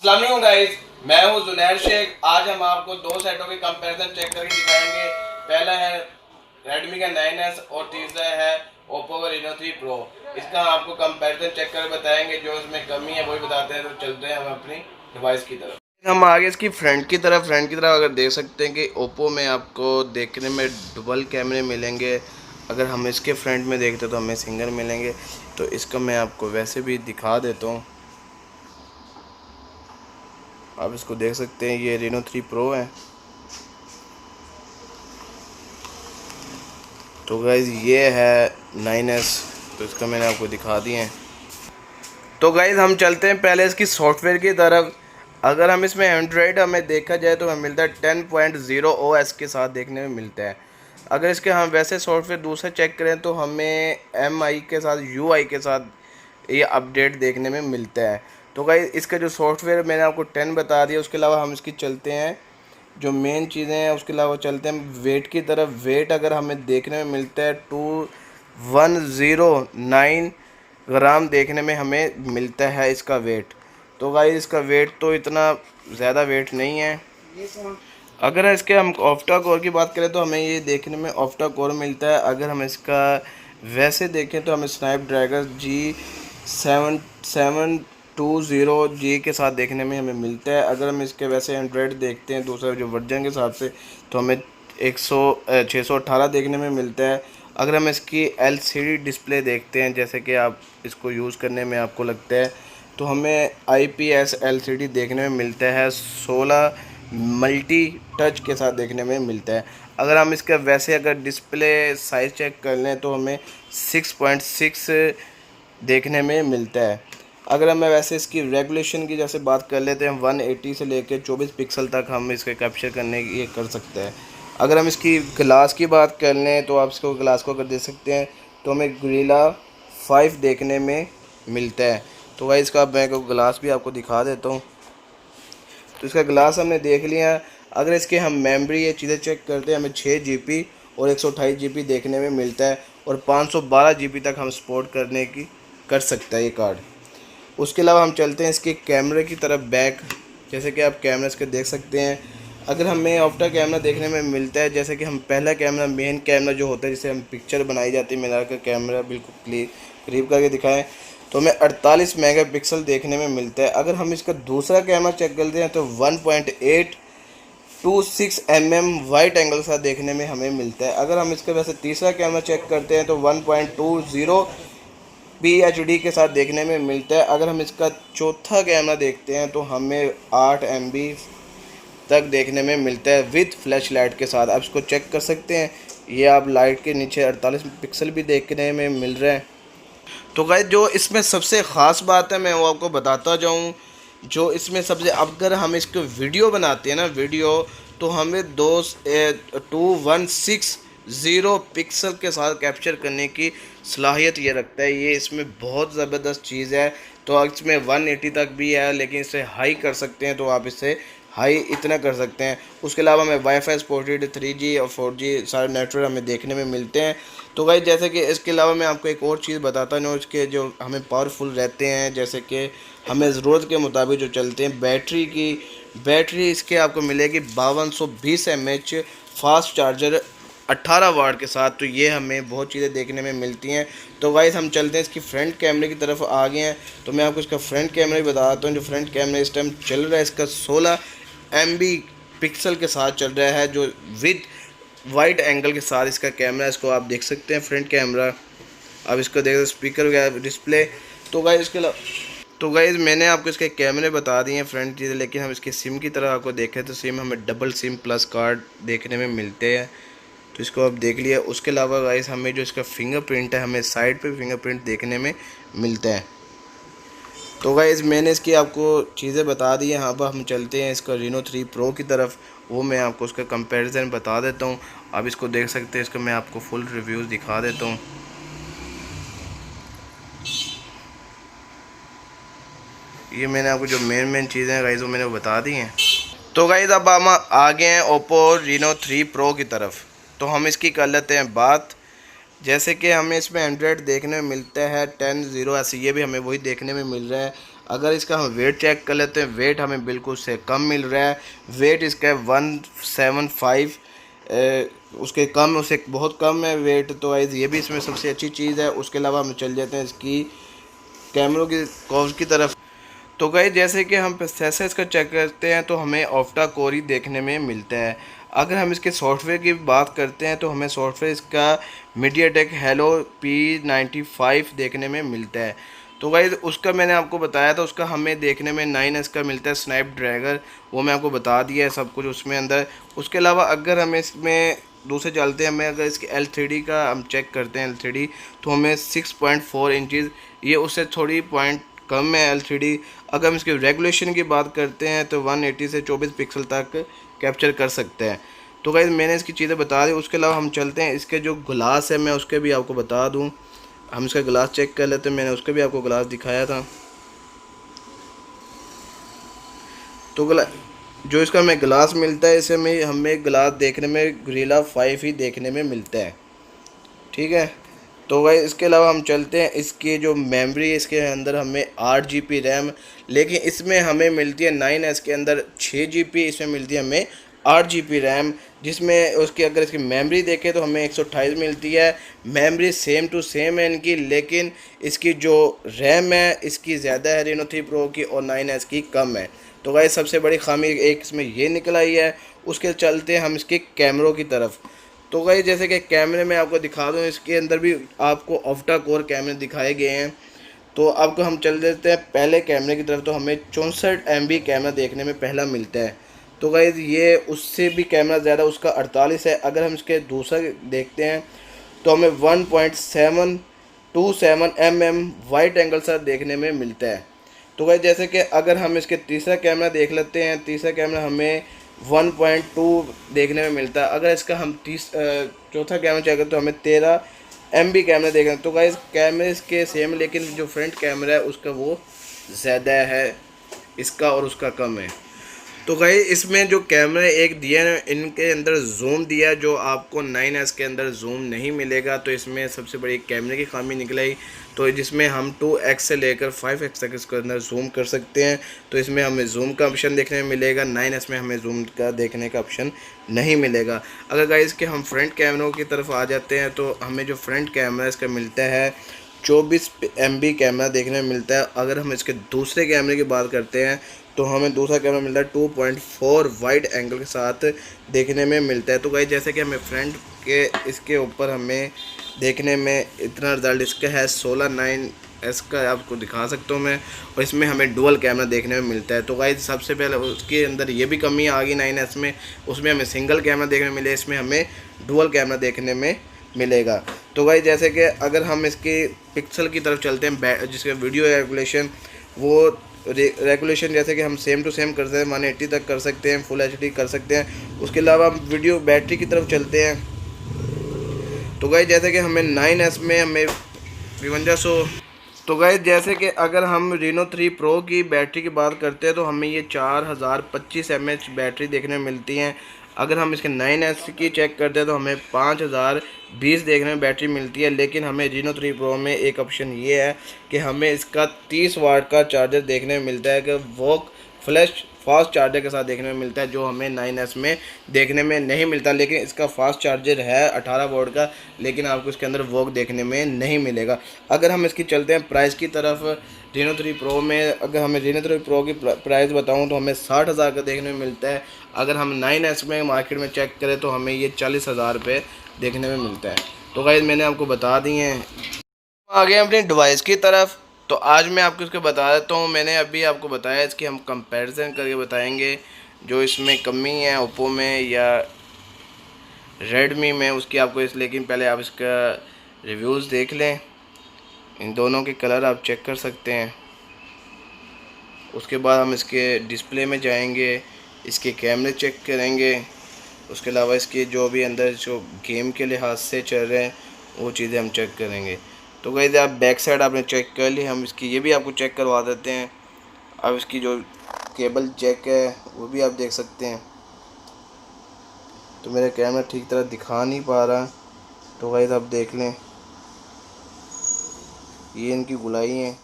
अस्सलाम वालेकुम गाइस, मैं हूं जुनैर शेख। आज हम आपको दो सेटों के कंपैरिजन चेक करके दिखाएंगे। पहला है Redmi का 9S और तीसरा है Oppo का Reno 3 Pro। इसका हम आपको कंपैरिजन चेक कर बताएंगे, जो इसमें कमी है वही बताते हैं। तो चलते हैं हम अपनी डिवाइस की तरफ। हम आगे इसकी फ्रंट की तरफ अगर देख सकते हैं कि Oppo में आपको देखने में डबल कैमरे मिलेंगे। अगर हम इसके फ्रंट में देखते तो हमें सिंगल मिलेंगे। तो इसका मैं आपको वैसे भी दिखा देता हूँ। आप इसको देख सकते हैं, ये Reno 3 Pro है। तो गाइज़ ये है 9S, तो इसका मैंने आपको दिखा दिए हैं। तो गाइज़ हम चलते हैं पहले इसकी सॉफ्टवेयर की तरफ। अगर हम इसमें एंड्रॉयड हमें देखा जाए तो हमें मिलता है 10.0 OS के साथ देखने में मिलता है। अगर इसके हम वैसे सॉफ्टवेयर दूसरे चेक करें तो हमें MI के साथ UI के साथ ये अपडेट देखने में मिलता है। तो गाइज़ इसका जो सॉफ्टवेयर मैंने आपको 10 बता दिया, उसके अलावा हम इसकी चलते हैं जो मेन चीज़ें हैं। उसके अलावा चलते हैं वेट की तरफ। वेट अगर हमें देखने में मिलता है 2109 ग्राम देखने में हमें मिलता है इसका वेट। तो गाइस इसका वेट तो इतना ज़्यादा वेट नहीं है। अगर इसके हम ऑक्टा कोर की बात करें तो हमें ये देखने में ऑक्टा कोर मिलता है। अगर हम इसका वैसे देखें तो हमें स्नैपड्रैगन G720G के साथ देखने में हमें मिलता है। अगर हम इसके वैसे एंड्रॉयड देखते हैं दूसरा जो वर्जन के हिसाब से, तो हमें 618 देखने में मिलता है। अगर हम इसकी LCD डिस्प्ले देखते हैं, जैसे कि आप इसको यूज़ करने में आपको लगता है, तो हमें IPS LCD देखने में मिलता है। 16 मल्टी टच के साथ देखने में मिलता है। अगर हम इसका वैसे अगर डिस्प्ले साइज़ चेक कर लें तो हमें 6.6 देखने में मिलता है। अगर हम वैसे इसकी रेगुलेशन की जैसे बात कर लेते हैं, 180 से लेकर 24 पिक्सल तक हम इसके कैप्चर करने की ये कर सकते हैं। अगर हम इसकी ग्लास की बात कर लें तो आप इसको ग्लास को अगर देख सकते हैं तो हमें गोरिल्ला 5 देखने में मिलता है। तो भाई इसका मैं को ग्लास भी आपको दिखा देता हूँ। तो इसका ग्लास हमने देख लिया। अगर इसके हम मेमोरी ये चीज़ें चेक करते हैं, हमें 6 GB और 128 GB देखने में मिलता है, और 512 GB तक हम सपोर्ट करने की कर सकता है ये कार्ड। उसके अलावा हम चलते हैं इसके कैमरे की तरफ बैक। जैसे कि आप कैमरा इसके देख सकते हैं, अगर हमें ऑप्टा कैमरा देखने में मिलता है, जैसे कि हम पहला कैमरा मेन कैमरा जो होता है जिसे हम पिक्चर बनाई जाती है, मिला कर कैमरा बिल्कुल करीब करके दिखाएं, तो हमें 48 मेगापिक्सल देखने में मिलता है। अगर हम इसका दूसरा कैमरा चेक करते हैं तो 1.826 mm वाइट एंगल के साथ देखने में हमें मिलता है। अगर हम इसका वैसे तीसरा कैमरा चेक करते हैं तो 1.20 PHD के साथ देखने में मिलता है। अगर हम इसका चौथा कैमरा देखते हैं तो हमें 8 MB तक देखने में मिलता है विद फ्लैश लाइट के साथ। आप इसको चेक कर सकते हैं, ये आप लाइट के नीचे 48 पिक्सल भी देखने में मिल रहे हैं। तो गाइस जो इसमें सबसे ख़ास बात है मैं वो आपको बताता जाऊँ। जो इसमें सबसे, अगर हम इसको वीडियो बनाते हैं ना वीडियो, तो हमें 2160 पिक्सल के साथ कैप्चर करने की सलाहियत ये रखता है। ये इसमें बहुत ज़बरदस्त चीज़ है। तो इसमें 180 तक भी है, लेकिन इसे हाई कर सकते हैं तो आप इसे हाई इतना कर सकते हैं। उसके अलावा हमें वाईफाई सपोर्टेड 3G और 4G सारे नेटवर्क हमें देखने में मिलते हैं। तो भाई जैसे कि इसके अलावा मैं आपको एक और चीज़ बताता हूँ, इसके जो हमें पावरफुल रहते हैं, जैसे कि हमें ज़रूरत के मुताबिक जो चलते हैं। बैटरी इसके आपको मिलेगी 5220 mAh फास्ट चार्जर 18 वाट के साथ। तो ये हमें बहुत चीज़ें देखने में मिलती हैं। तो गाइस हम चलते हैं इसकी फ्रंट कैमरे की तरफ आ गए हैं। तो मैं आपको इसका फ्रंट कैमरा भी बताता हूँ। जो फ्रंट कैमरा इस टाइम चल रहा है, इसका 16 MB पिक्सल के साथ चल रहा है, जो विद वाइड एंगल के साथ इसका कैमरा। इसको आप देख सकते हैं फ्रंट कैमरा। अब इसको देख स्पीकर वगैरह डिस्प्ले। तो गाइस मैंने आपको इसके कैमरे बता दिए हैं फ्रंट चीज़ें, लेकिन हम इसके सिम की तरह आपको देखें तो सिम हमें डबल सिम प्लस कार्ड देखने में मिलते हैं। तो इसको आप देख लिया। उसके अलावा गाइस हमें जो इसका फिंगरप्रिंट है, हमें साइड पे फिंगरप्रिंट देखने में मिलता है। तो गाइस मैंने इसकी आपको चीज़ें बता दी हैं। यहाँ पर हम चलते हैं इसका Reno 3 Pro की तरफ। वो मैं आपको उसका कंपैरिजन बता देता हूँ। आप इसको देख सकते हैं, इसका मैं आपको फुल रिव्यूज़ दिखा देता हूँ। ये मैंने आपको जो मेन चीज़ें हैं गाइस वो मैंने बता दी हैं। तो गाइस अब हम आ गए हैं Oppo Reno 3 Pro की तरफ। तो हम इसकी कर लेते हैं बात। जैसे कि हमें इसमें एंड्रॉयड देखने में मिलता है 10.0S, ये भी हमें वही देखने में मिल रहा है। अगर इसका हम वेट चेक कर लेते हैं, वेट हमें बिल्कुल से कम मिल रहा है। वेट इसका है 175, उसके कम, उससे बहुत कम है वेट। तो गाइस ये भी इसमें सबसे अच्छी चीज़ है। उसके अलावा हम चल जाते हैं इसकी कैमरों की कॉज की तरफ। तो गाइस जैसे कि हम प्रोसेसर इसका चेक करते हैं तो हमें ऑक्टा कोर ही देखने में मिलता है। अगर हम इसके सॉफ्टवेयर की बात करते हैं तो हमें सॉफ्टवेयर इसका मीडियाटेक हेलो P95 देखने में मिलता है। तो गाइस उसका मैंने आपको बताया था, उसका हमें देखने में 9S का मिलता है स्नैपड्रैगन, वो मैं आपको बता दिया है सब कुछ उसमें अंदर। उसके अलावा अगर हमें इसमें दूसरे चलते हैं, हमें अगर इसके L3D का हम चेक करते हैं L3D, तो हमें 6.4 इंचज़, ये उससे थोड़ी पॉइंट कम है L3D। अगर हम इसके रेगुलेशन की बात करते हैं तो 180 से 24 पिक्सल तक कैप्चर कर सकते हैं। तो गाइस मैंने इसकी चीज़ें बता दी। उसके अलावा हम चलते हैं इसके जो ग्लास है, मैं उसके भी आपको बता दूं। हम इसका ग्लास चेक कर लेते हैं, मैंने उसके भी आपको ग्लास दिखाया था। तो जो इसका हमें ग्लास मिलता है, इसे में हमें ग्लास देखने में गोरिल्ला 5 ही देखने में मिलता है, ठीक है। तो भाई इसके अलावा हम चलते हैं इसकी जो मेमोरी, इसके अंदर हमें 8 GB रैम, लेकिन इसमें हमें मिलती है 9S के अंदर 6 GB, इसमें मिलती है हमें 8 GB रैम, जिसमें उसकी अगर इसकी मेमोरी देखें तो हमें 128 मिलती है। मेमोरी सेम टू सेम है इनकी, लेकिन इसकी जो रैम है इसकी ज़्यादा है Reno 3 Pro की, और 9S की कम है। तो भाई सबसे बड़ी खामी एक इसमें ये निकल आई है। उसके चलते हम इसके कैमरों की तरफ। तो गाइस जैसे कि कैमरे में आपको दिखा दूँ, इसके अंदर भी आपको ऑक्टा कोर कैमरे दिखाए गए हैं। तो अब हम चल देते हैं पहले कैमरे की तरफ। तो हमें 64 MB कैमरा देखने में पहला मिलता है। तो गाइस ये उससे भी कैमरा ज़्यादा, उसका 48 है। अगर हम इसके दूसरा देखते हैं तो हमें 1.727 mm वाइड एंगल से देखने में मिलता है। तो गाइस जैसे कि अगर हम इसके तीसरा कैमरा देख लेते हैं, तीसरा कैमरा हमें 1.2 देखने में मिलता है। अगर इसका हम चौथा कैमरा चेक करें तो हमें 13 MB कैमरा देख रहे हैं। तो गाइस कैमरे इसके सेम, लेकिन जो फ्रंट कैमरा है उसका वो ज़्यादा है, इसका और उसका कम है। तो गाइस इसमें जो कैमरा एक दिया है, इनके अंदर जूम दिया जो आपको 9S के अंदर जूम नहीं मिलेगा। तो इसमें सबसे बड़ी कैमरे की खामी निकल आई। तो जिसमें हम 2x से लेकर 5x तक इसके अंदर जूम कर सकते हैं। तो इसमें हमें जूम का ऑप्शन देखने में मिलेगा, 9S में हमें जूम का देखने का ऑप्शन नहीं मिलेगा। अगर गाइस के हम फ्रंट कैमरों की तरफ आ जाते हैं तो हमें जो फ्रंट कैमरा इसका मिलता है 24 MB कैमरा देखने में मिलता है। अगर हम इसके दूसरे कैमरे की बात करते हैं तो हमें दूसरा कैमरा मिलता है 2.4 वाइड एंगल के साथ देखने में मिलता है। तो गाइस जैसे कि हमें फ्रंट के इसके ऊपर हमें देखने में इतना रिजल्ट इसका है 16:9S का आपको दिखा सकता हूँ मैं, और इसमें हमें डुअल कैमरा देखने में मिलता है। तो गाइस सबसे पहले उसके अंदर ये भी कमी आ गई 9S में, उसमें हमें सिंगल कैमरा देखने में मिले, इसमें हमें डुअल कैमरा देखने में मिलेगा। तो गाइस जैसे कि अगर हम इसके पिक्सल की तरफ चलते हैं, जिसका वीडियो रेगुलेशन, वो रेगुलेशन जैसे कि हम सेम टू सेम कर सकते हैं, 180 तक कर सकते हैं, फुल HD कर सकते हैं। उसके अलावा हम वीडियो बैटरी की तरफ चलते हैं। तो गाइस जैसे कि हमें 9S में हमें 5500। तो गाइस जैसे कि अगर हम Reno 3 Pro की बैटरी की बात करते हैं तो हमें ये 4025 mAh बैटरी देखने में मिलती हैं। अगर हम इसके 9S की चेक करते हैं तो हमें 5020 देखने में बैटरी मिलती है। लेकिन हमें Reno 3 Pro में एक ऑप्शन ये है कि हमें इसका 30 वाट का चार्जर देखने में मिलता है, कि वो फ्लैश फास्ट चार्जर के साथ देखने में मिलता है, जो हमें 9S में देखने में नहीं मिलता। लेकिन इसका फास्ट चार्जर है 18 वोल्ट का, लेकिन आपको इसके अंदर वो देखने में नहीं मिलेगा। अगर हम इसकी चलते हैं प्राइस की तरफ, Reno 3 Pro में अगर हमें Reno 3 Pro की प्राइस बताऊं तो हमें 60,000 का देखने में मिलता है। अगर हम 9S में मार्केट में चेक करें तो हमें ये 40,000 रुपये देखने में मिलता है। तो गाइस मैंने आपको बता दिए हैं। आ गए अपनी डिवाइस की तरफ। तो आज मैं आपको इसको बता देता हूँ। मैंने अभी आपको बताया इसकी हम कंपैरिजन करके बताएंगे, जो इसमें कमी है ओप्पो में या रेडमी में उसकी आपको लेकिन पहले आप इसका रिव्यूज़ देख लें। इन दोनों के कलर आप चेक कर सकते हैं। उसके बाद हम इसके डिस्प्ले में जाएंगे, इसके कैमरे चेक करेंगे। उसके अलावा इसके जो भी अंदर जो गेम के लिहाज से चल रहे हैं वो चीज़ें हम चेक करेंगे। तो गाइस आप बैक साइड आपने चेक कर ली, हम इसकी ये भी आपको चेक करवा देते हैं। अब इसकी जो केबल जैक है वो भी आप देख सकते हैं। तो मेरा कैमरा ठीक तरह दिखा नहीं पा रहा, तो गाइस आप देख लें, ये इनकी गुलाई है।